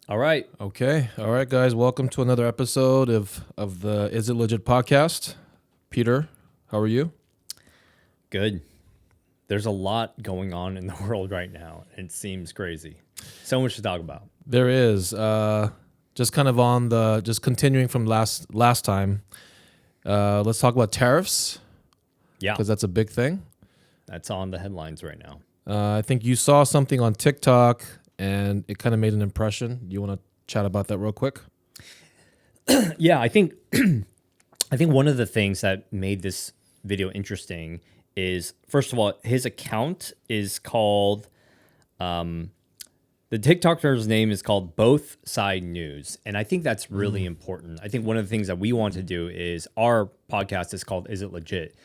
All right. Okay. All right, guys. Welcome to another episode of the Is It Legit podcast. Peter, how are you? Good. There's a lot going on in the world right now. It seems crazy. So much to talk about. There is. Just kind of on the just continuing from last time. Let's talk about tariffs Yeah, because that's a big thing. that's on the headlines right now. I think you saw something on TikTok and it kind of made an impression. You want to chat about that real quick? Yeah, I think I think one of the things that made this video interesting is, first of all, his account is called the TikToker's name is called Both Side News. And I think that's really important. I think one of the things that we want to do is our podcast is called Is It Legit?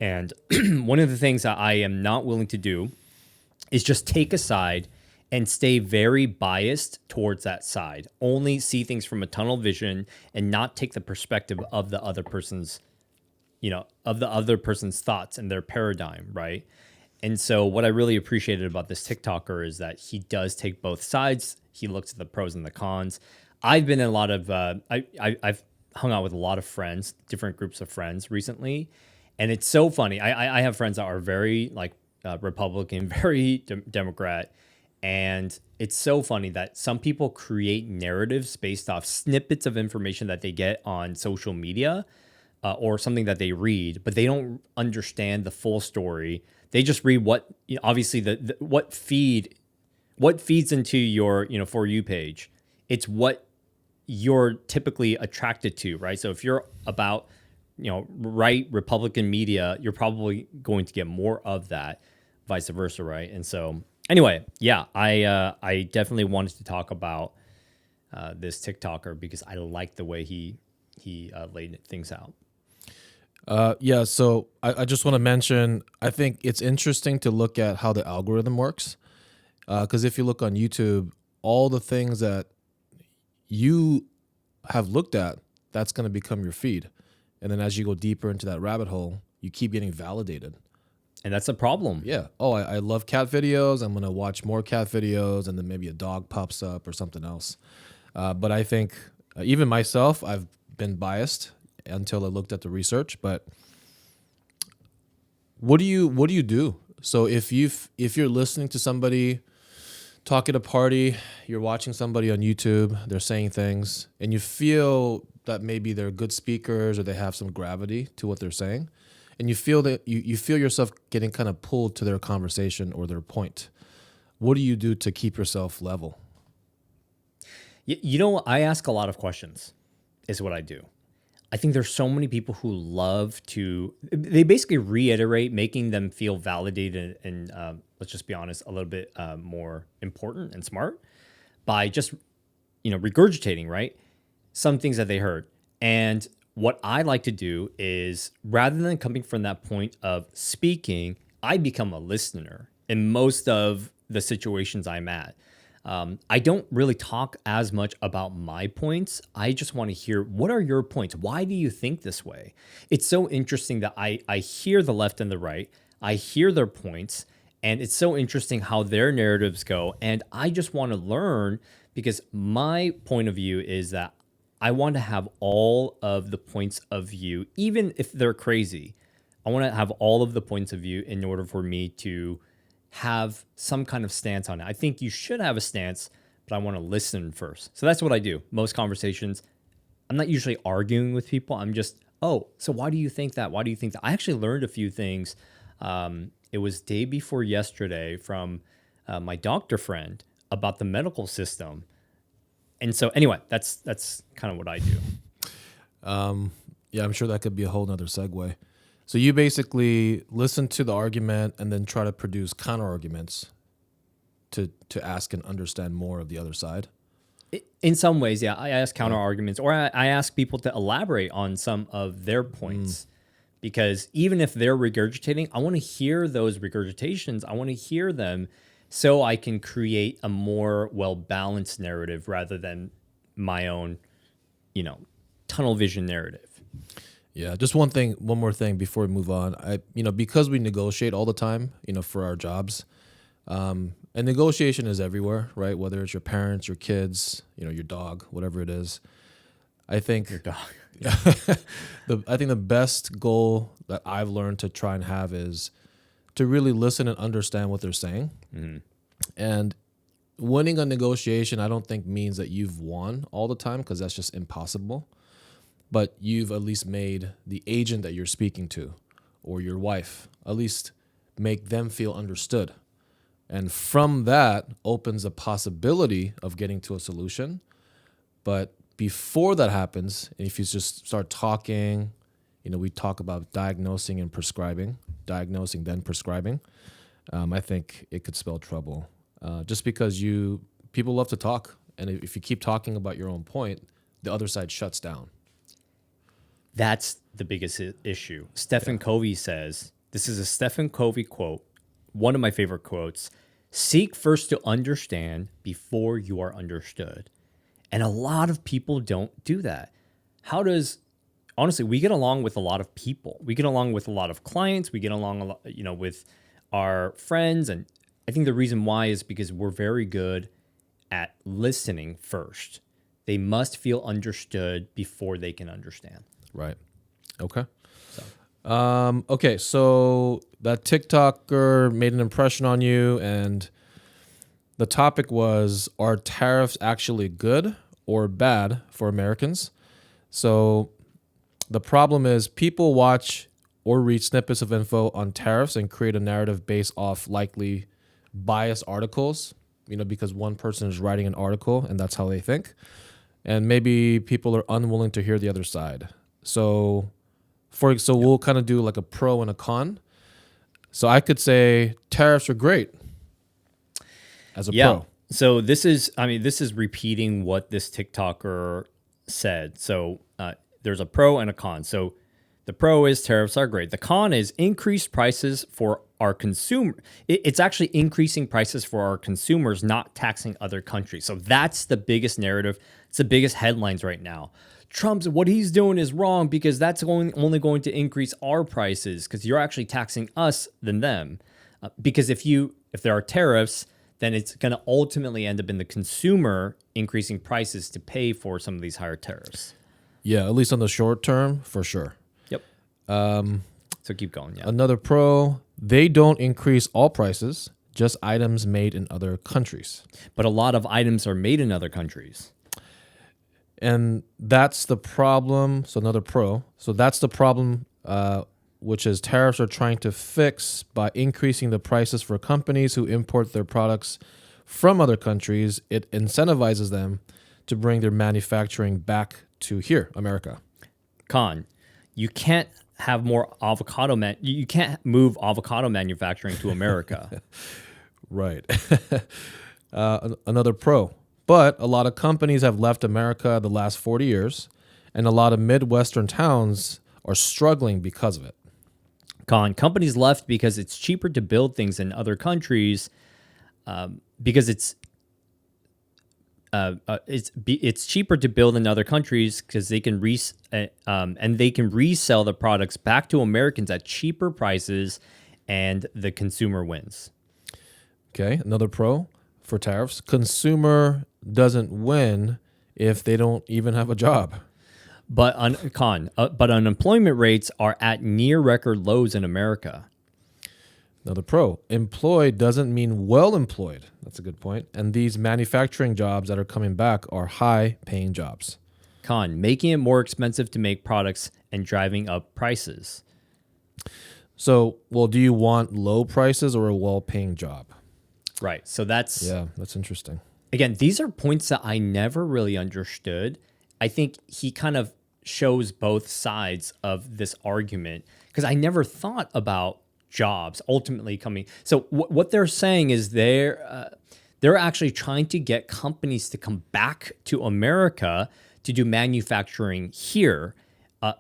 And one of the things that I am not willing to do is just take a side and stay very biased towards that side. Only see things from a tunnel vision and not take the perspective of the other person's, of the other person's thoughts and their paradigm, right? And so what I really appreciated about this TikToker is that he does take both sides. He looks at the pros and the cons. I've been in a lot of, I've hung out with a lot of friends, different groups of friends recently. And it's so funny. I have friends that are very Republican, very Democrat. And it's so funny that some people create narratives based off snippets of information that they get on social media or something that they read, but they don't understand the full story. They just read what, obviously what feeds into your, For You page. It's what you're typically attracted to, right? So if you're about, right Republican media, you're probably going to get more of that, vice versa, right? And so anyway, yeah, I definitely wanted to talk about this TikToker because I like the way he laid things out. Yeah, so I just want to mention, I think it's interesting to look at how the algorithm works. Because if you look on YouTube, all the things that you have looked at, that's going to become your feed. And then as you go deeper into that rabbit hole, you keep getting validated. And that's a problem. Yeah. Oh, I love cat videos. I'm going to watch more cat videos, and then maybe a dog pops up or something else. But I think even myself, I've been biased until I looked at the research. But what do you do? So if you're listening to somebody talk at a party, you're watching somebody on YouTube, they're saying things, and you feel that maybe they're good speakers or they have some gravity to what they're saying, and you feel that you feel yourself getting kind of pulled to their conversation or their point. What do you do to keep yourself level? I ask a lot of questions is what I do. I think there's so many people who love to, they basically reiterate, making them feel validated and let's just be honest, a little bit more important and smart by just, regurgitating, right? Some things that they heard. And what I like to do is, rather than coming from that point of speaking, I become a listener in most of the situations I'm at. I don't really talk as much about my points. I just want to hear, what are your points? Why do you think this way? It's so interesting that I hear the left and the right. I hear their points, and it's so interesting how their narratives go. And I just want to learn, because my point of view is that I want to have all of the points of view, even if they're crazy. I want to have all of the points of view in order for me to have some kind of stance on it. I think you should have a stance, but I want to listen first. So that's what I do. Most conversations, I'm not usually arguing with people. I'm just, oh, so why do you think that? Why do you think that? I actually learned a few things. It was day before yesterday from my doctor friend about the medical system. And so anyway, that's kind of what I do. Yeah, I'm sure that could be a whole nother segue. So you basically listen to the argument and then try to produce counter arguments to ask and understand more of the other side. In some ways, yeah, I ask counter arguments, or I ask people to elaborate on some of their points. Because even if they're regurgitating, I want to hear those regurgitations. I want to hear them so I can create a more well-balanced narrative rather than my own, tunnel vision narrative. Yeah, just one more thing before we move on. Because we negotiate all the time, for our jobs, And negotiation is everywhere, right? Whether it's your parents, your kids, your dog, whatever it is. I think Your dog. I think the best goal that I've learned to try and have is to really listen and understand what they're saying. Mm-hmm. And winning a negotiation, I don't think means that you've won all the time, because that's just impossible. But you've at least made the agent that you're speaking to, or your wife, at least make them feel understood. And from that opens a possibility of getting to a solution. But before that happens, if you just start talking, we talk about diagnosing and prescribing, diagnosing then prescribing. I think it could spell trouble. Just because people love to talk, and if you keep talking about your own point, the other side shuts down. That's the biggest issue. Stephen Covey says, this is a Stephen Covey quote, one of my favorite quotes: seek first to understand before you are understood. And a lot of people don't do that. Honestly, we get along with a lot of people. We get along with a lot of clients. We get along a lot, with our friends. And I think the reason why is because we're very good at listening first. They must feel understood before they can understand. Right. Okay. Okay. So that TikToker made an impression on you, and the topic was, are tariffs actually good or bad for Americans? So the problem is people watch or read snippets of info on tariffs and create a narrative based off likely biased articles, because one person is writing an article and that's how they think. And maybe people are unwilling to hear the other side. So we'll kind of do like a pro and a con. So I could say tariffs are great as a pro. So this is repeating what this TikToker said. So there's a pro and a con. So the pro is tariffs are great. The con is increased prices for our consumer. It's actually increasing prices for our consumers, not taxing other countries. So that's the biggest narrative. It's the biggest headlines right now. What he's doing is wrong because that's only going to increase our prices, because you're actually taxing us than them. Because if there are tariffs, then it's going to ultimately end up in the consumer increasing prices to pay for some of these higher tariffs. Yeah, at least on the short term, for sure. Yep. So keep going. Yeah. Another pro, they don't increase all prices, just items made in other countries. But a lot of items are made in other countries. And that's the problem. So another pro. So that's the problem, which is tariffs are trying to fix by increasing the prices for companies who import their products from other countries. It incentivizes them to bring their manufacturing back to here, America. Con, you can't have more avocado you can't move avocado manufacturing to America. Right. Another pro. But a lot of companies have left America the last 40 years, and a lot of Midwestern towns are struggling because of it. Con, companies left because it's cheaper to build things in other countries, because it's cheaper to build in other countries because they can resell the products back to Americans at cheaper prices, and the consumer wins. Okay, another pro for tariffs: consumer doesn't win if they don't even have a job. But unemployment rates are at near record lows in America. Another pro: employed doesn't mean well employed. That's a good point. And these manufacturing jobs that are coming back are high paying jobs. Con, making it more expensive to make products and driving up prices. So, well, do you want low prices or a well paying job? Right. So that's interesting. Again, these are points that I never really understood. I think he kind of shows both sides of this argument, because I never thought about jobs ultimately coming. So what they're saying is they're actually trying to get companies to come back to America to do manufacturing here,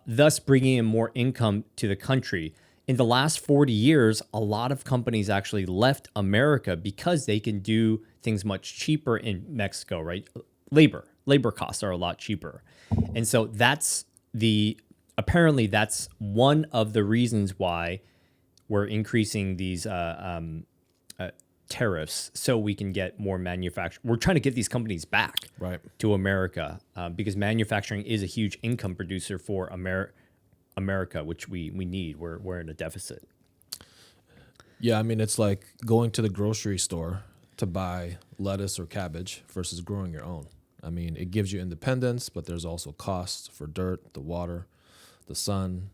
thus bringing in more income to the country. In the last 40 years, a lot of companies actually left America because they can do things much cheaper in Mexico, right? Labor costs are a lot cheaper. And so apparently that's one of the reasons why we're increasing these tariffs so we can get more manufacturing. We're trying to get these companies back Right. to America because manufacturing is a huge income producer for America, which we need. We're in a deficit. Yeah, I mean, it's like going to the grocery store to buy lettuce or cabbage versus growing your own. I mean, it gives you independence, but there's also costs for dirt, the water, the sun,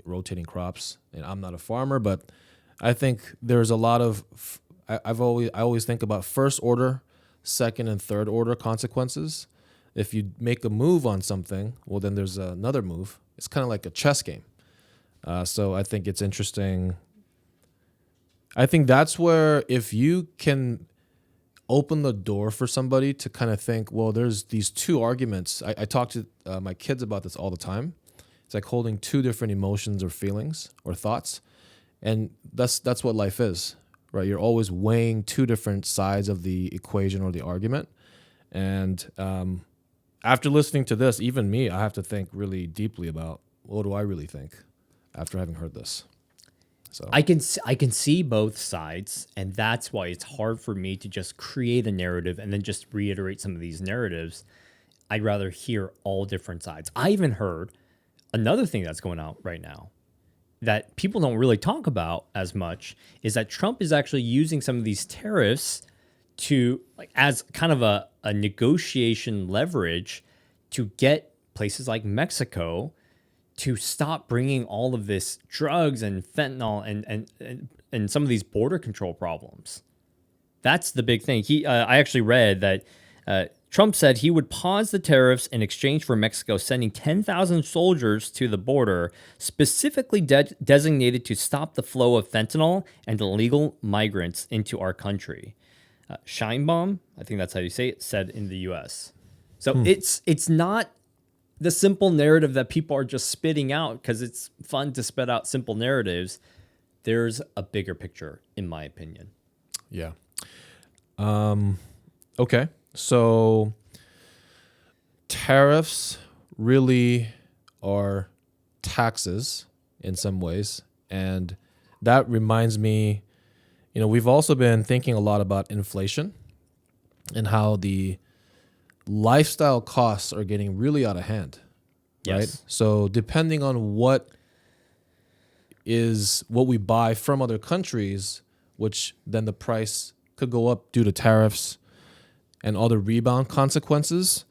rotating crops. And I'm not a farmer, but I think there's a lot of I always think about first order, second and third order consequences. If you make a move on something, well, then there's another move. It's kind of like a chess game. So I think it's interesting. I think that's where if you can open the door for somebody to kind of think, well, there's these two arguments. I talk to my kids about this all the time. It's like holding two different emotions or feelings or thoughts. And that's what life is, right? You're always weighing two different sides of the equation or the argument. And after listening to this, even me, I have to think really deeply about what do I really think after having heard this. So I can see both sides, and that's why it's hard for me to just create a narrative and then just reiterate some of these narratives. I'd rather hear all different sides. I even heard another thing that's going out right now that people don't really talk about as much is that Trump is actually using some of these tariffs to like as kind of a negotiation leverage to get places like Mexico to stop bringing all of this drugs and fentanyl and some of these border control problems. That's the big thing. I actually read that Trump said he would pause the tariffs in exchange for Mexico sending 10,000 soldiers to the border, specifically designated to stop the flow of fentanyl and illegal migrants into our country. Scheinbaum, I think that's how you say it, said in the U.S. So it's not the simple narrative that people are just spitting out because it's fun to spit out simple narratives. There's a bigger picture, in my opinion. yeah. Okay. So tariffs really are taxes in some ways. And that reminds me, we've also been thinking a lot about inflation and how the lifestyle costs are getting really out of hand, right? Yes. So depending on what we buy from other countries, which then the price could go up due to tariffs and other rebound consequences,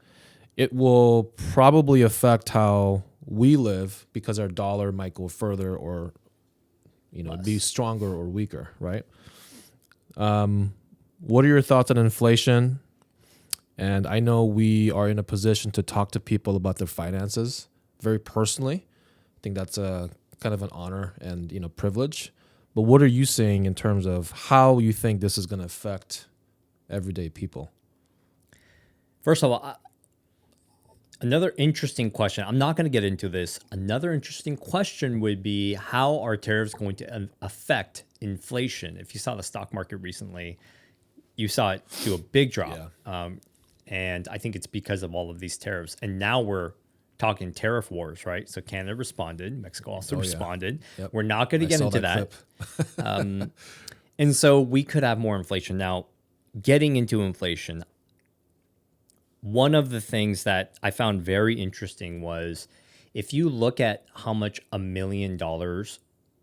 it will probably affect how we live because our dollar might go further or be stronger or weaker, right? What are your thoughts on inflation? And I know we are in a position to talk to people about their finances very personally. I think that's a kind of an honor and privilege. But what are you saying in terms of how you think this is going to affect everyday people? First of all, another interesting question. I'm not going to get into this. Another interesting question would be how are tariffs going to affect inflation? If you saw the stock market recently, you saw it do a big drop. Yeah. And I think it's because of all of these tariffs. And now we're talking tariff wars, right? So Canada responded. Mexico also responded. Yep. We're not going to get into that. And so we could have more inflation. Now, getting into inflation, one of the things that I found very interesting was if you look at how much $1 million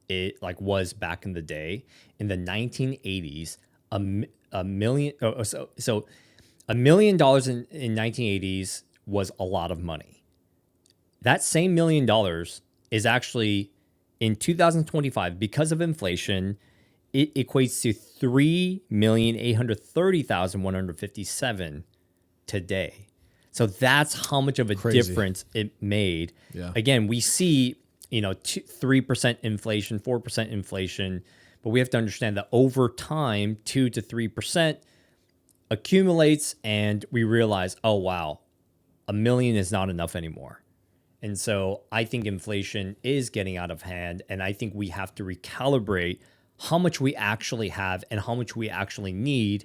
it was back in the day, in the 1980s, $1 million in 1980s was a lot of money. That same $1 million is actually in 2025 because of inflation. It equates to 3,830,157 today. So that's how much of a difference it made. Yeah. Again, we see 3% inflation, 4% inflation, but we have to understand that over time, 2 to 3% accumulates, and we realize, oh wow, $1 million is not enough anymore. And so I think inflation is getting out of hand, and I think we have to recalibrate how much we actually have and how much we actually need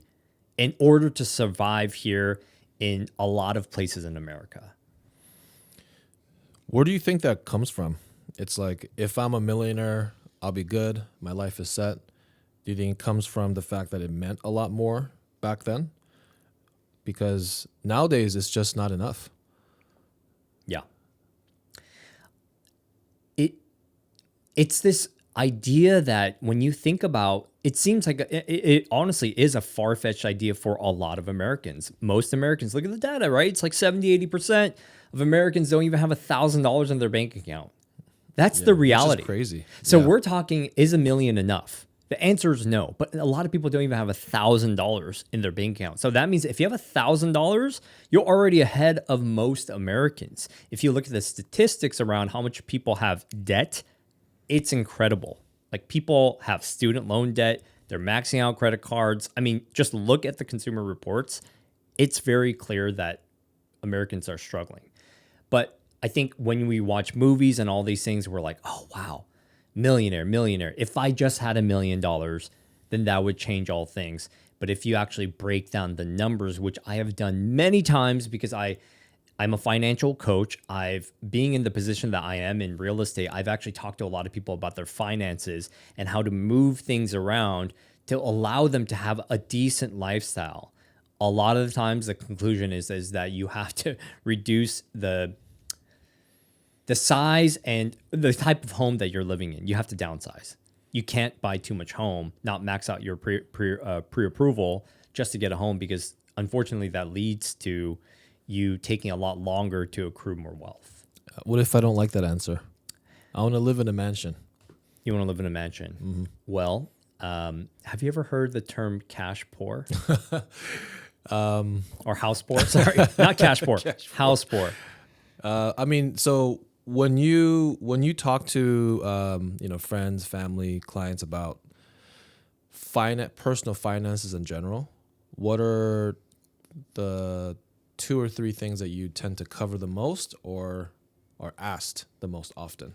in order to survive here in a lot of places in America. Where do you think that comes from? It's like, if I'm a millionaire, I'll be good. My life is set. Do you think it comes from the fact that it meant a lot more back then? Because nowadays it's just not enough. Yeah. It's this idea that when you think about, it seems like it honestly is a far-fetched idea for a lot of Americans. Most Americans, look at the data, right? It's like 70-80% of Americans don't even have $1,000 in their bank account. That's the reality. Which is crazy. So we're talking, is $1 million enough? The answer is no, but a lot of people don't even have $1,000 in their bank account. So that means if you have $1,000, you're already ahead of most Americans. If you look at the statistics around how much people have debt, it's incredible. Like, people have student loan debt. They're maxing out credit cards. I mean, just look at the consumer reports. It's very clear that Americans are struggling. But I think when we watch movies and all these things, we're like, oh, wow, millionaire. If I just had $1 million, then that would change all things. But if you actually break down the numbers, which I have done many times because I'm a financial coach. Being in the position that I am in real estate, I've actually talked to a lot of people about their finances and how to move things around to allow them to have a decent lifestyle. A lot of the times the conclusion is that you have to reduce the size and the type of home that you're living in. You have to downsize. You can't buy too much home, not max out your pre-approval just to get a home, because unfortunately that leads to you taking a lot longer to accrue more wealth. What if I don't like that answer? I want to live in a mansion. You want to live in a mansion? Mm-hmm. Well, have you ever heard the term cash poor? Or house poor? Sorry, not cash poor, house poor. I mean, so when you talk to friends, family, clients about personal finances in general, what are the 2 or 3 things that you tend to cover the most or are asked the most often?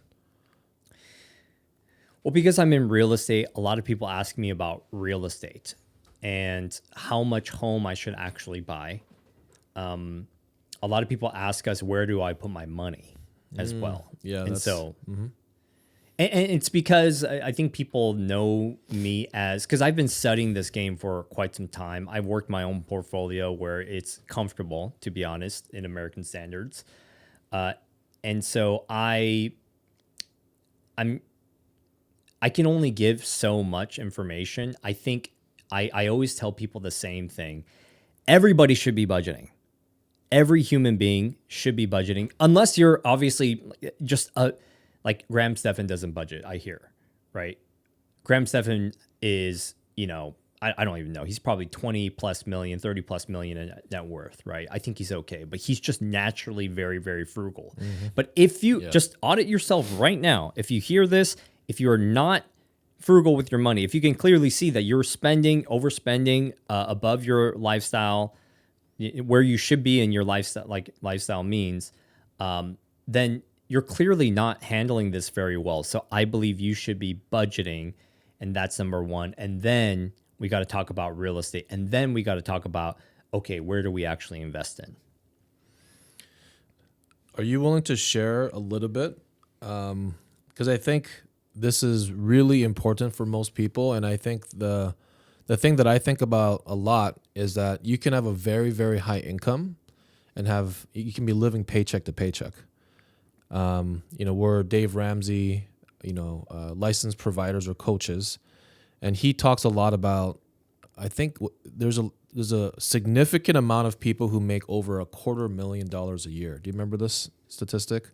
Well, because I'm in real estate, a lot of people ask me about real estate and how much home I should actually buy. A lot of people ask us, where do I put my money as well? Yeah. And so, and it's because I think people know me because I've been studying this game for quite some time. I've worked my own portfolio where it's comfortable, to be honest, in American standards. And so I can only give so much information. I think I always tell people the same thing. Everybody should be budgeting. Every human being should be budgeting, unless you're obviously just like Graham Stephan doesn't budget, I hear, right? Graham Stephan is, I don't even know. He's probably 20 plus million, 30 plus million in net worth, right? I think he's okay, but he's just naturally very, very frugal. Mm-hmm. But if you just audit yourself right now, if you hear this, if you're not frugal with your money, if you can clearly see that you're overspending above your lifestyle, where you should be in your lifestyle means, then you're clearly not handling this very well. So I believe you should be budgeting, and that's number one. And then we got to talk about real estate, and then we got to talk about, okay, where do we actually invest in? Are you willing to share a little bit? Because I think this is really important for most people, and I think the thing that I think about a lot is that you can have a very, very high income and you can be living paycheck to paycheck. We're Dave Ramsey, licensed providers or coaches, and he talks a lot about, I think there's a significant amount of people who make over $250,000 a year. Do you remember this statistic?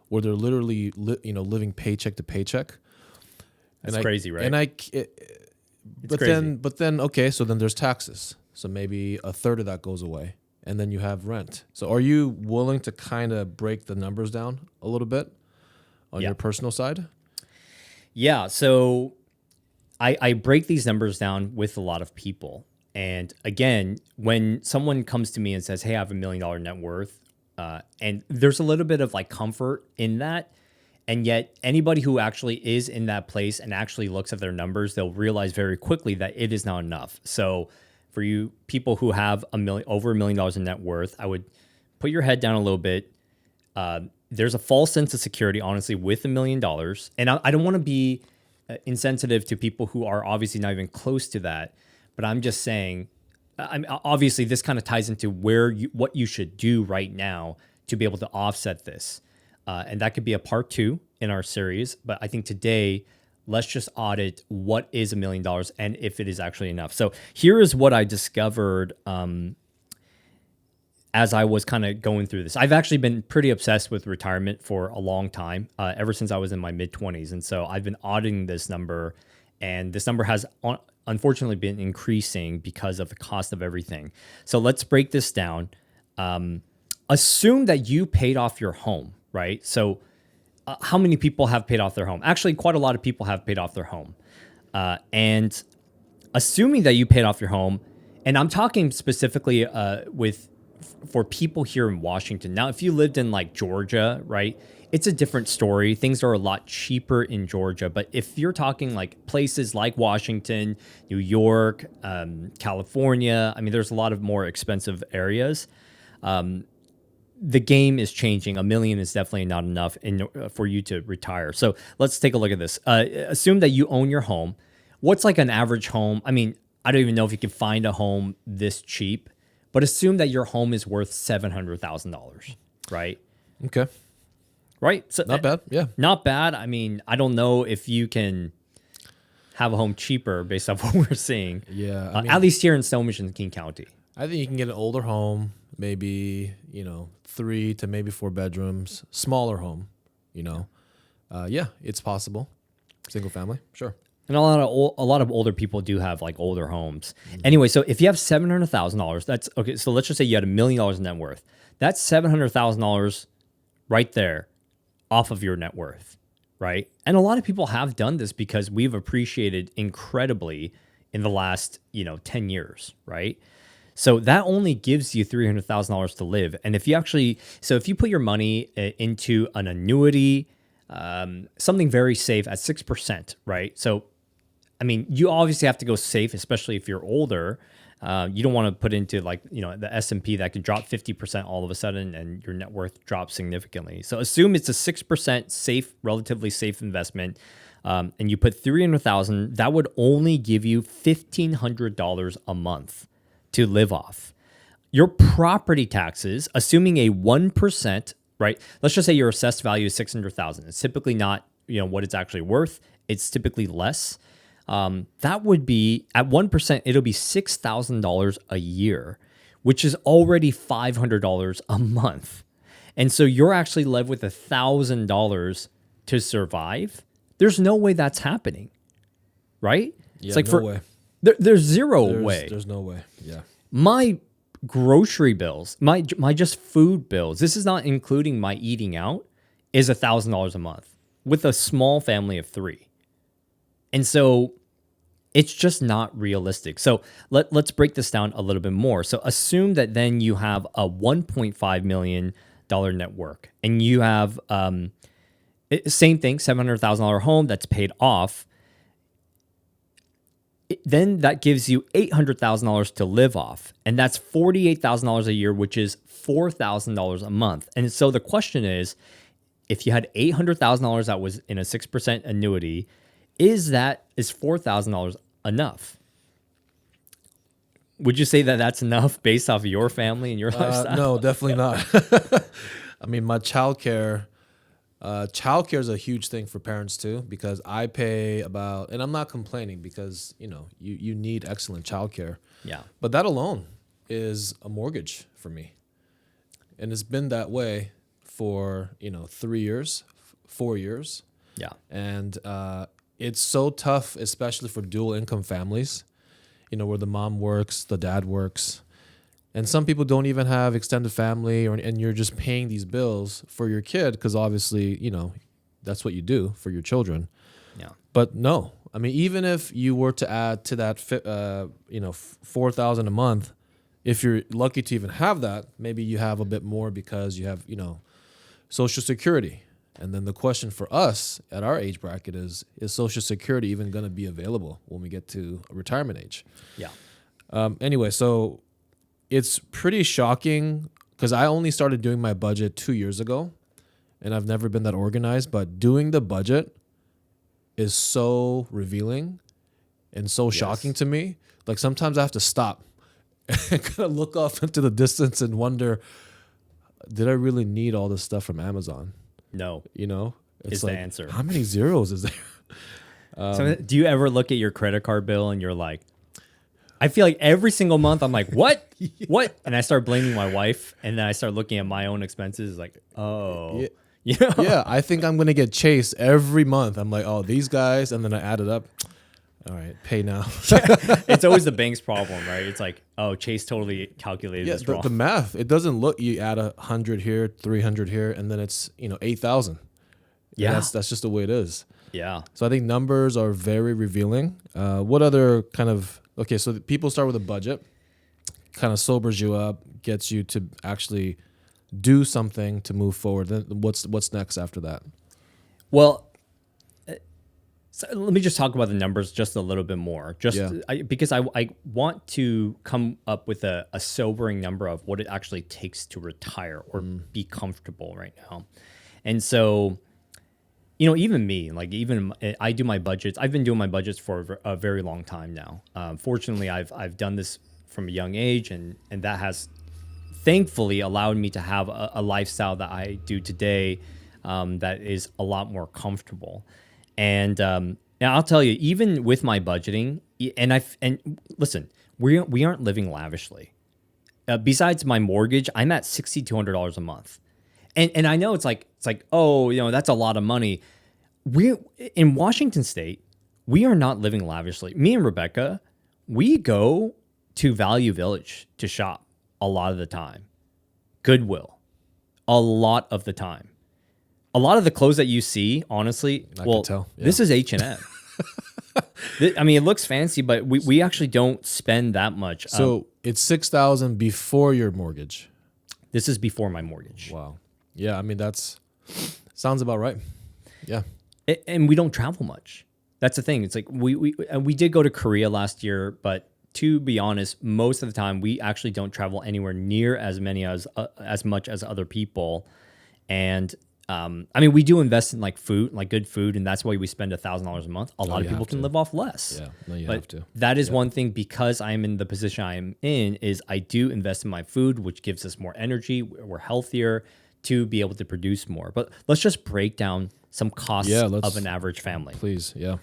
Where they're literally, living paycheck to paycheck. That's crazy, right? But then, okay, so then there's taxes. So maybe a third of that goes away, and then you have rent. So are you willing to kind of break the numbers down a little bit on your personal side? Yeah. So I break these numbers down with a lot of people. And again, when someone comes to me and says, hey, I have $1 million net worth, and there's a little bit of like comfort in that. And yet anybody who actually is in that place and actually looks at their numbers, they'll realize very quickly that it is not enough. So for you people who have over $1 million in net worth, I would put your head down a little bit. There's a false sense of security, honestly, with $1 million. And I don't want to be insensitive to people who are obviously not even close to that. But I'm just saying, obviously this kind of ties into what you should do right now to be able to offset this. And that could be a part 2 in our series. But I think today, let's just audit what is $1 million and if it is actually enough. So here is what I discovered as I was kind of going through this. I've actually been pretty obsessed with retirement for a long time, ever since I was in my mid-20s. And so I've been auditing this number, and this number has unfortunately been increasing because of the cost of everything. So let's break this down. Assume that you paid off your home, right? So how many people have paid off their home? Actually, quite a lot of people have paid off their home. And assuming that you paid off your home, and I'm talking specifically for people here in Washington. Now, if you lived in like Georgia, right, it's a different story. Things are a lot cheaper in Georgia. But if you're talking like places like Washington, New York, California, I mean, there's a lot of more expensive areas. The game is changing. $1 million is definitely not enough for you to retire. So let's take a look at this. Assume that you own your home. What's like an average home? I mean, I don't even know if you can find a home this cheap, but assume that your home is worth $700,000, right? Okay. Right? So not bad. Yeah. Not bad. I mean, I don't know if you can have a home cheaper based off what we're seeing. Yeah. I mean, at least here in Snohomish and King County. I think you can get an older home, maybe, 3 to maybe 4 bedrooms, smaller home, yeah, it's possible. Single family, sure. And a lot of older people do have like older homes. Mm-hmm. Anyway, so if you have $700,000, that's okay. So let's just say you had $1 million in net worth. That's $700,000 right there off of your net worth, right? And a lot of people have done this because we've appreciated incredibly in the last 10 years, right? So that only gives you $300,000 to live. And if you put your money into an annuity, something very safe at 6%, right? So, I mean, you obviously have to go safe, especially if you're older. You don't want to put into the S&P that could drop 50% all of a sudden and your net worth drops significantly. So assume it's a 6% safe, relatively safe investment. And you put $300,000, that would only give you $1,500 a month to live off. Your property taxes, assuming a 1%, right? Let's just say your assessed value is $600,000. It's typically not, what it's actually worth. It's typically less. That would be at 1%, it'll be $6,000 a year, which is already $500 a month. And so you're actually left with $1,000 to survive. There's no way that's happening, right? Yeah, it's like no way. There's zero way. There's no way. Yeah. My grocery bills, my just food bills, this is not including my eating out, is $1,000 a month with a small family of 3. And so it's just not realistic. So let's break this down a little bit more. So assume that then you have a $1.5 million net worth and you have same thing, $700,000 home that's paid off. Then that gives you $800,000 to live off. And that's $48,000 a year, which is $4,000 a month. And so the question is, if you had $800,000 that was in a 6% annuity, is $4,000 enough? Would you say that that's enough based off of your family and your lifestyle? No, definitely not. I mean, my childcare is a huge thing for parents too, because I pay about, and I'm not complaining because, you need excellent childcare. Yeah. But that alone is a mortgage for me. And it's been that way for, 3 years, 4 years. Yeah. And it's so tough, especially for dual income families, where the mom works, the dad works. And some people don't even have extended family, and you're just paying these bills for your kid because obviously, that's what you do for your children. Yeah. But no, I mean, even if you were to add to that, $4,000 a month, if you're lucky to even have that, maybe you have a bit more because you have, Social Security. And then the question for us at our age bracket is Social Security even going to be available when we get to retirement age? Yeah. Anyway, so it's pretty shocking because I only started doing my budget 2 years ago and I've never been that organized, but doing the budget is so revealing and so shocking to me. Like sometimes I have to stop and kind of look off into the distance and wonder, did I really need all this stuff from Amazon? No, You know, it's is the answer. how many zeros is there? So do you ever look at your credit card bill and you're like, I feel like every single month I'm like, what? What? And I start blaming my wife, and then I start looking at my own expenses like, oh, Yeah. you know? Yeah, I think I'm gonna get chased every month. I'm like, oh, these guys, and then I add it up. All right, pay now. It's always the bank's problem, right? It's like, oh, Chase totally calculated Yeah, this wrong. the math, it doesn't look. You add 100 here, 300 here, and then it's 8,000. Yeah. That's just the way it is. Yeah. So I think numbers are very revealing. What other kind of so people start with a budget, kind of sobers you up, gets you to actually do something to move forward. Then what's next after that? Well, so let me just talk about the numbers just a little bit more, because I want to come up with a sobering number of what it actually takes to retire or be comfortable right now. And so, even me, I do my budgets. I've been doing my budgets for a very long time now. Fortunately, I've done this from a young age, and that has thankfully allowed me to have a lifestyle that I do today that is a lot more comfortable. And I'll tell you, even with my budgeting, and listen, we aren't living lavishly. Besides my mortgage, I'm at $6,200 a month, and I know it's like oh, that's a lot of money. We're in Washington State. We are not living lavishly. Me and Rebecca, we go to Value Village to shop a lot of the time. Goodwill, a lot of the time. A lot of the clothes that you see, honestly, I can tell. Yeah. This is H&M. I mean, it looks fancy, but we actually don't spend that much. So it's 6,000 before your mortgage. This is before my mortgage. Wow. Yeah, I mean that's sounds about right. Yeah. And we don't travel much. That's the thing. It's like we did go to Korea last year, but to be honest, most of the time we actually don't travel anywhere near as much as other people. And I mean, we do invest in like food, like good food, and that's why we spend $1,000 a month. A lot of people can live off less. Yeah, no, you but have to. That is one thing, because I'm in the position I am in, is I do invest in my food, which gives us more energy. We're healthier to be able to produce more. But let's just break down some costs of an average family. Please, yeah.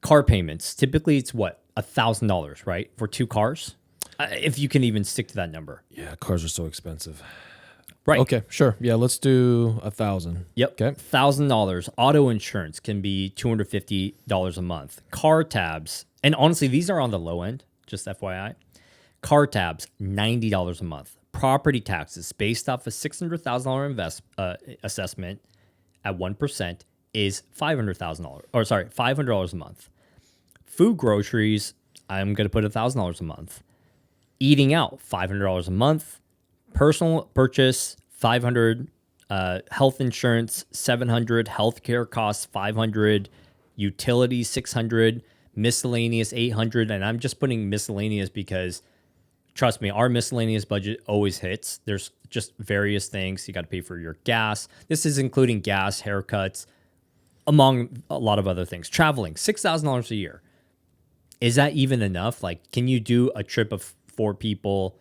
Car payments. Typically, it's what? $1,000, right? For 2 cars? If you can even stick to that number. Yeah, cars are so expensive. Right. Okay, sure. Yeah, let's do 1,000. Yep. Okay. $1,000. Auto insurance can be $250 a month. Car tabs, and honestly, these are on the low end, just FYI. Car tabs, $90 a month. Property taxes, based off a $600,000 assessment at 1%, is $500 a month. Food groceries, I'm going to put $1,000 a month. Eating out, $500 a month. Personal purchase, $500. Health insurance, $700. Healthcare costs, $500. Utilities, $600. Miscellaneous, $800. And I'm just putting miscellaneous because, trust me, our miscellaneous budget always hits. There's just various things. You got to pay for your gas. This is including gas, haircuts, among a lot of other things. Traveling, $6,000 a year. Is that even enough? Like, can you do a trip of 4 people,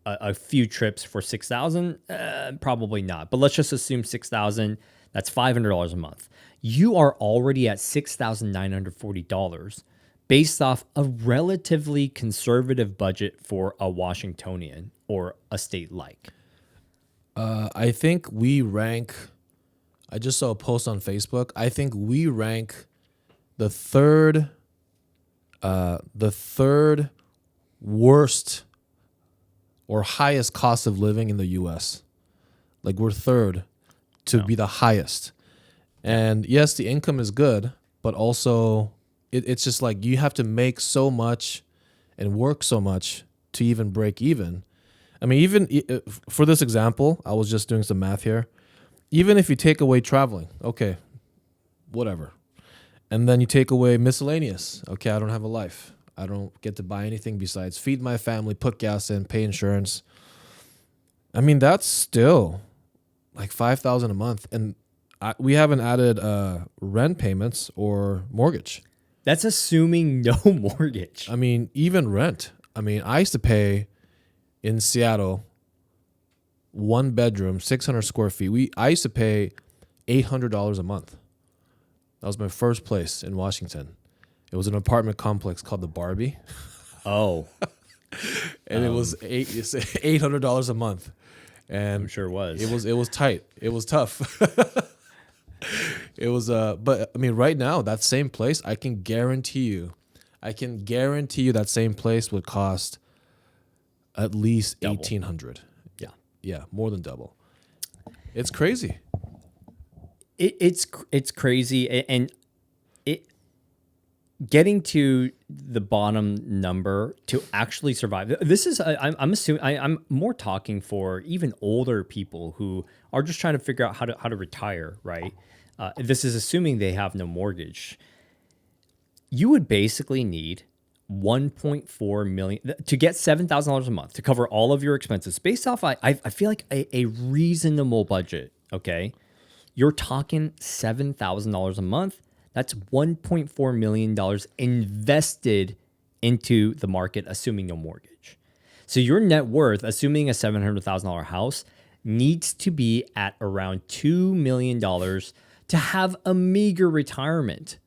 a few trips for $6,000? Probably not. But let's just assume $6,000. That's $500 a month. You are already at $6,940 based off a relatively conservative budget for a Washingtonian or a state like. I think we rank. I just saw a post on Facebook. I think we rank the third worst or highest cost of living in the U.S. Like we're third to be the highest. And yes, the income is good, but also it's just like you have to make so much and work so much to even break even. I mean, even for this example, I was just doing some math here. Even if you take away traveling, okay, whatever. And then you take away miscellaneous. Okay, I don't have a life. I don't get to buy anything besides feed my family, put gas in, pay insurance. I mean, that's still like $5,000 a month. And we haven't added rent payments or mortgage. That's assuming no mortgage. I mean, even rent. I mean, I used to pay in Seattle, 1 bedroom, 600 square feet. I used to pay $800 a month. That was my first place in Washington. It was an apartment complex called the Barbie, Oh, and it was $800 a month. And I'm sure it was. it was tight. It was tough. It was but I mean, right now that same place, I can guarantee you that same place would cost at least Double. 1,800. Yeah. Yeah, more than double. It's crazy. It's crazy, and it getting to the bottom number to actually survive. This is I'm assuming I'm more talking for even older people who are just trying to figure out how to retire, right? This is assuming they have no mortgage. You would basically need 1.4 million to get $7,000 a month to cover all of your expenses based off I feel like a reasonable budget. Okay, you're talking $7,000 a month. That's $1.4 million invested into the market, assuming no mortgage. So your net worth, assuming a $700,000 house, needs to be at around $2 million to have a meager retirement.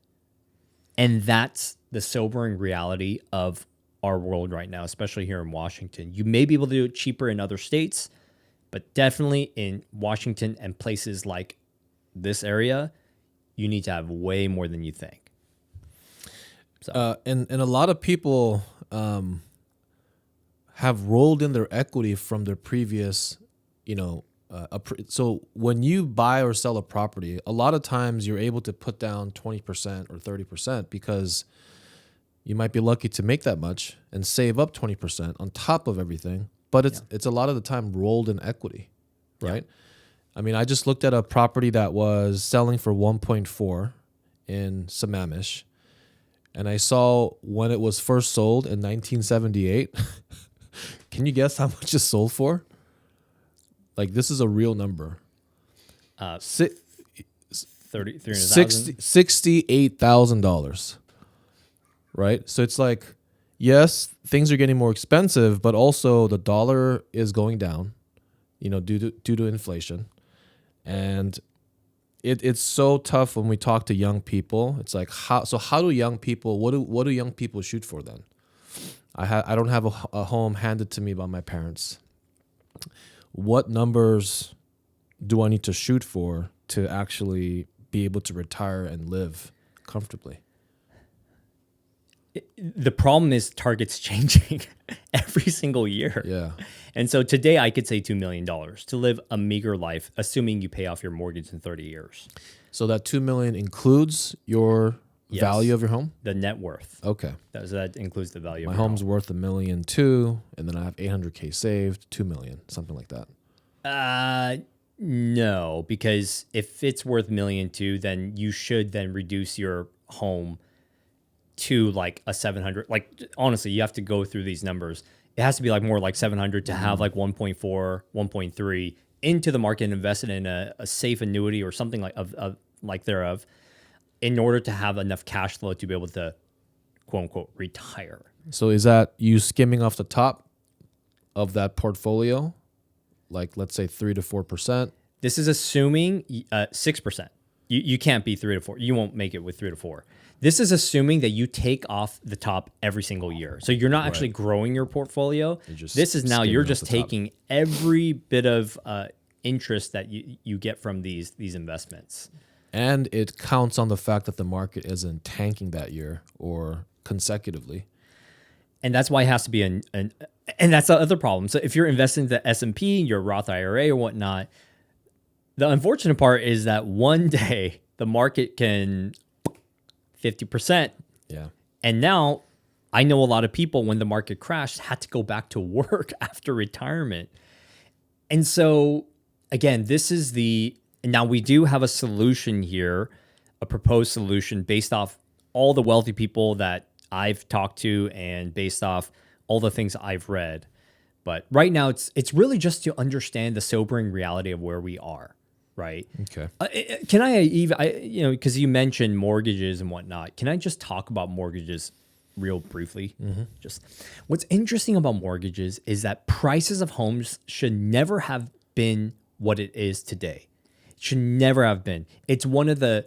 And that's the sobering reality of our world right now, especially here in Washington. You may be able to do it cheaper in other states, but definitely in Washington and places like this area, you need to have way more than you think. So. And a lot of people have rolled in their equity from their previous, so when you buy or sell a property, a lot of times you're able to put down 20% or 30% because you might be lucky to make that much and save up 20% on top of everything. But it's a lot of the time rolled in equity, right? Yeah. I mean, I just looked at a property that was selling for 1.4 in Sammamish, and I saw when it was first sold in 1978. Can you guess how much it sold for? Like, this is a real number. $68,000. Right? So it's like, yes, things are getting more expensive, but also the dollar is going down, due to inflation. And it's so tough when we talk to young people. It's like, how do young people, what do young people shoot for then? I don't have a home handed to me by my parents. What numbers do I need to shoot for to actually be able to retire and live comfortably? The problem is targets changing every single year. Yeah. And so today I could say $2 million to live a meager life, assuming you pay off your mortgage in 30 years. So that $2 million includes your value of your home? The net worth. Okay. So that includes the value My of your home's home. worth $1.2 million, and then I have $800K saved, $2 million, something like that. No, because if it's worth $1.2 million, then you should then reduce your home to like a 700. Like, honestly, you have to go through these numbers. It has to be like more like 700 to have like 1.4, 1.3 into the market and invested in a safe annuity or something like thereof, in order to have enough cash flow to be able to, quote unquote, retire. So is that you skimming off the top of that portfolio, like let's say 3 to 4%? This is assuming 6%. You can't be 3 to 4. You won't make it with 3 to 4. This is assuming that you take off the top every single year. So you're not actually growing your portfolio. This is now you're just taking every bit of interest that you get from these investments. And it counts on the fact that the market isn't tanking that year or consecutively. And that's why it has to be and that's the other problem. So if you're investing in the S&P, your Roth IRA or whatnot, the unfortunate part is that one day the market can 50%. Yeah. And now I know a lot of people, when the market crashed, had to go back to work after retirement. And so again, now we do have a solution here, a proposed solution based off all the wealthy people that I've talked to and based off all the things I've read. But right now it's really just to understand the sobering reality of where we are, right? Okay. Can I even, because you mentioned mortgages and whatnot, can I just talk about mortgages real briefly? Just what's interesting about mortgages is that prices of homes should never have been what it is today. It should never have been. It's one of the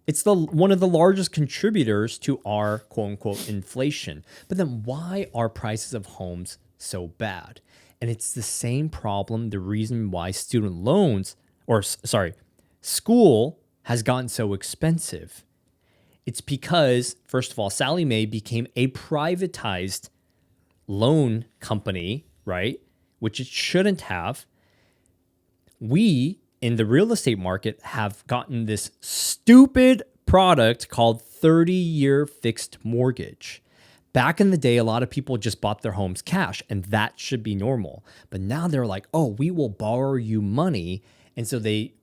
largest contributors to our quote unquote inflation. But then why are prices of homes so bad? And it's the same problem, the reason why student loans, school has gotten so expensive. It's because, first of all, Sallie Mae became a privatized loan company, right? Which it shouldn't have. We, in the real estate market, have gotten this stupid product called 30-year fixed mortgage. Back in the day, a lot of people just bought their homes cash, and that should be normal. But now they're like, oh, we will borrow you money. And so they,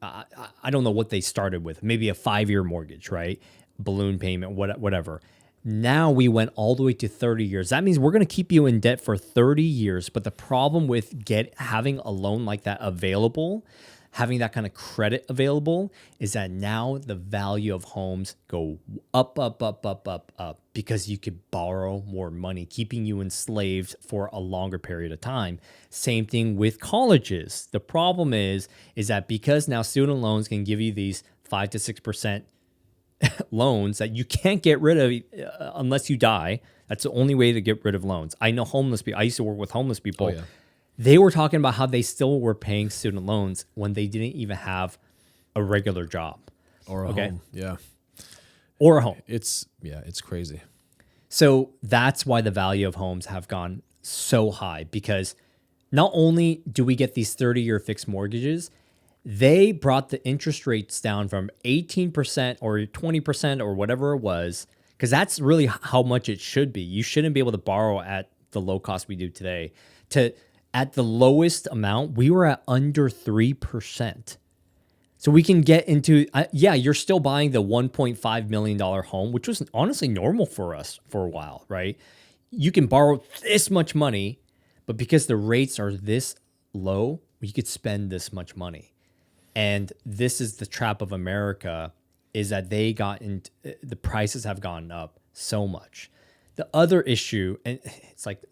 I don't know what they started with, maybe a 5-year mortgage, right? Balloon payment, whatever. Now we went all the way to 30 years. That means we're going to keep you in debt for 30 years. But the problem with having a loan like that available, having that kind of credit available, is that now the value of homes go up, because you could borrow more money, keeping you enslaved for a longer period of time. Same thing with colleges. The problem is that because now student loans can give you these 5 to 6% loans that you can't get rid of unless you die. That's the only way to get rid of loans. I know homeless people. I used to work with homeless people. Oh, yeah. They were talking about how they still were paying student loans when they didn't even have a regular job Or a home. Yeah. or a home. It's crazy. So that's why the value of homes have gone so high, because not only do we get these 30-year fixed mortgages, they brought the interest rates down from 18% or 20% or whatever it was, because that's really how much it should be. You shouldn't be able to borrow at the low cost we do today. At the lowest amount, we were at under 3%. So we can get into, you're still buying the $1.5 million home, which was honestly normal for us for a while, right? You can borrow this much money, but because the rates are this low, you could spend this much money. And this is the trap of America, is that the prices have gone up so much. The other issue, and it's like,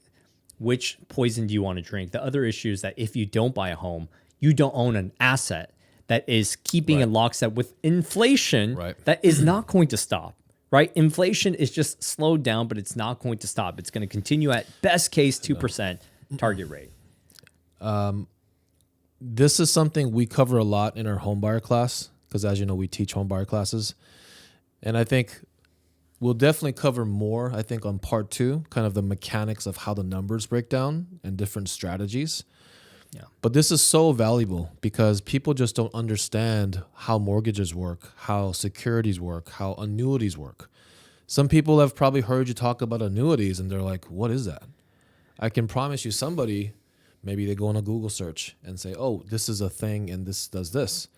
which poison do you want to drink? The other issue is that if you don't buy a home, you don't own an asset that is keeping in lockstep with inflation that is not going to stop, right? Inflation is just slowed down, but it's not going to stop. It's going to continue at best case 2% target rate. This is something we cover a lot in our homebuyer class, because as you know, we teach homebuyer classes. And I think we'll definitely cover more, I think, on part 2, kind of the mechanics of how the numbers break down and different strategies. Yeah. But this is so valuable because people just don't understand how mortgages work, how securities work, how annuities work. Some people have probably heard you talk about annuities and they're like, what is that? I can promise you somebody, maybe they go on a Google search and say, oh, this is a thing and this does this.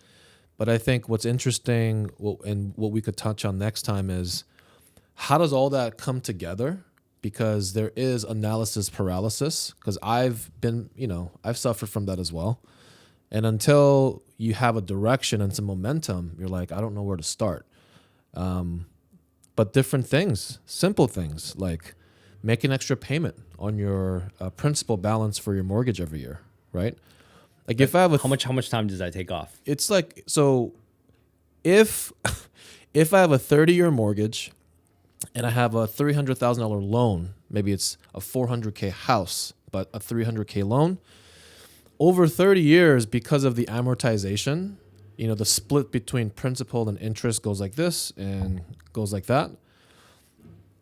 But I think what's interesting and what we could touch on next time is how does all that come together? Because there is analysis paralysis, because I've suffered from that as well. And until you have a direction and some momentum, you're like, I don't know where to start. But different things, simple things like make an extra payment on your principal balance for your mortgage every year, right? Like if I have how much time does that take off? It's like, so if I have a 30-year mortgage and I have a $300,000 loan, maybe it's a $400K house, but a $300K loan, over 30 years, because of the amortization, the split between principal and interest goes like this and goes like that.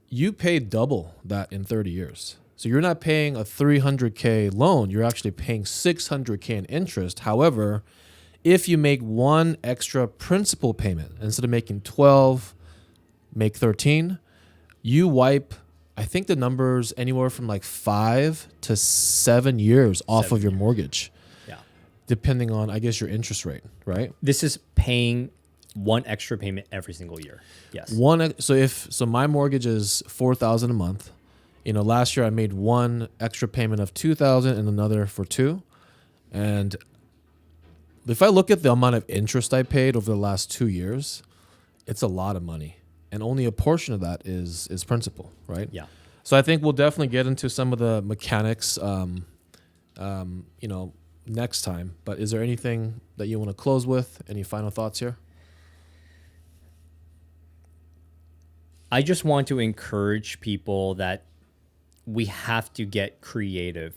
You pay double that in 30 years. So you're not paying a $300K loan. You're actually paying $600K in interest. However, if you make one extra principal payment, instead of making 12, make 13, you wipe, I think the number's anywhere from like 5 to 7 years off of your mortgage. Yeah. Depending on, I guess, your interest rate, right? This is paying one extra payment every single year. Yes. So my mortgage is $4,000 a month. Last year I made one extra payment of $2,000 and another for $2,000. And if I look at the amount of interest I paid over the last 2 years, it's a lot of money, and only a portion of that is principal, right? Yeah. So I think we'll definitely get into some of the mechanics, next time. But is there anything that you want to close with? Any final thoughts here? I just want to encourage people that we have to get creative.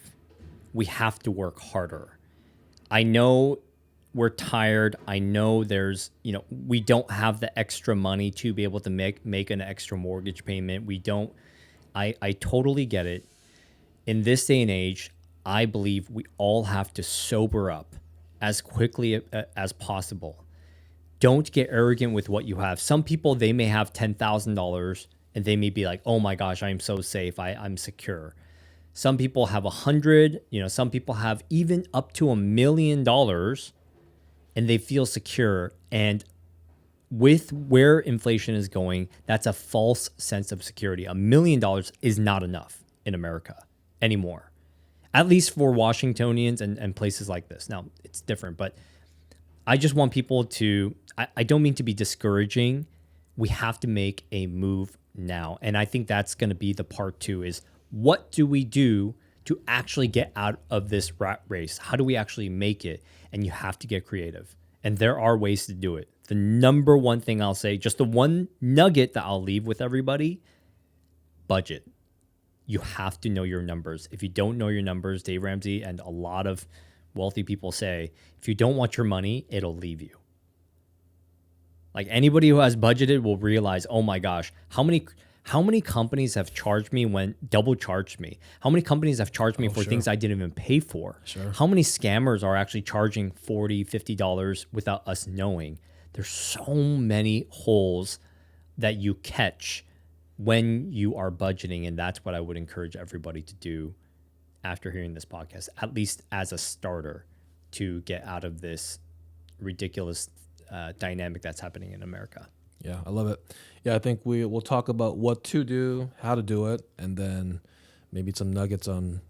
We have to work harder. I know we're tired. I know we don't have the extra money to be able to make an extra mortgage payment. We don't. I totally get it. In this day and age, I believe we all have to sober up as quickly as possible. Don't get arrogant with what you have. Some people, they may have $10,000 and they may be like, oh my gosh, I'm so safe. I'm secure. Some people have 100, some people have even up to $1 million and they feel secure. And with where inflation is going, that's a false sense of security. $1 million is not enough in America anymore, at least for Washingtonians and places like this. Now, it's different, but I just want people to, I don't mean to be discouraging. We have to make a move now. And I think that's going to be the part 2 is what do we do to actually get out of this rat race? How do we actually make it? And you have to get creative. And there are ways to do it. The number one thing I'll say, just the one nugget that I'll leave with everybody, budget. You have to know your numbers. If you don't know your numbers, Dave Ramsey and a lot of wealthy people say, if you don't want your money, it'll leave you. Like anybody who has budgeted will realize, oh my gosh, how many companies have charged me double charged me? How many companies have charged me for things I didn't even pay for? Sure. How many scammers are actually charging $40, $50 without us knowing? There's so many holes that you catch when you are budgeting. And that's what I would encourage everybody to do after hearing this podcast, at least as a starter to get out of this ridiculous dynamic that's happening in America. Yeah, I love it. Yeah, I think we'll talk about what to do, how to do it, and then maybe some nuggets on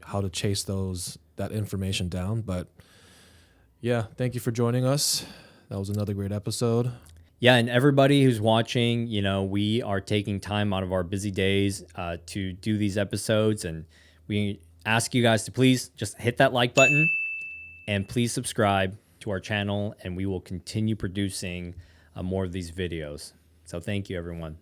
how to chase that information down. But yeah, thank you for joining us. That was another great episode. Yeah, and everybody who's watching, we are taking time out of our busy days to do these episodes, and we ask you guys to please just hit that like button and please subscribe to our channel, and we will continue producing more of these videos. So thank you, everyone.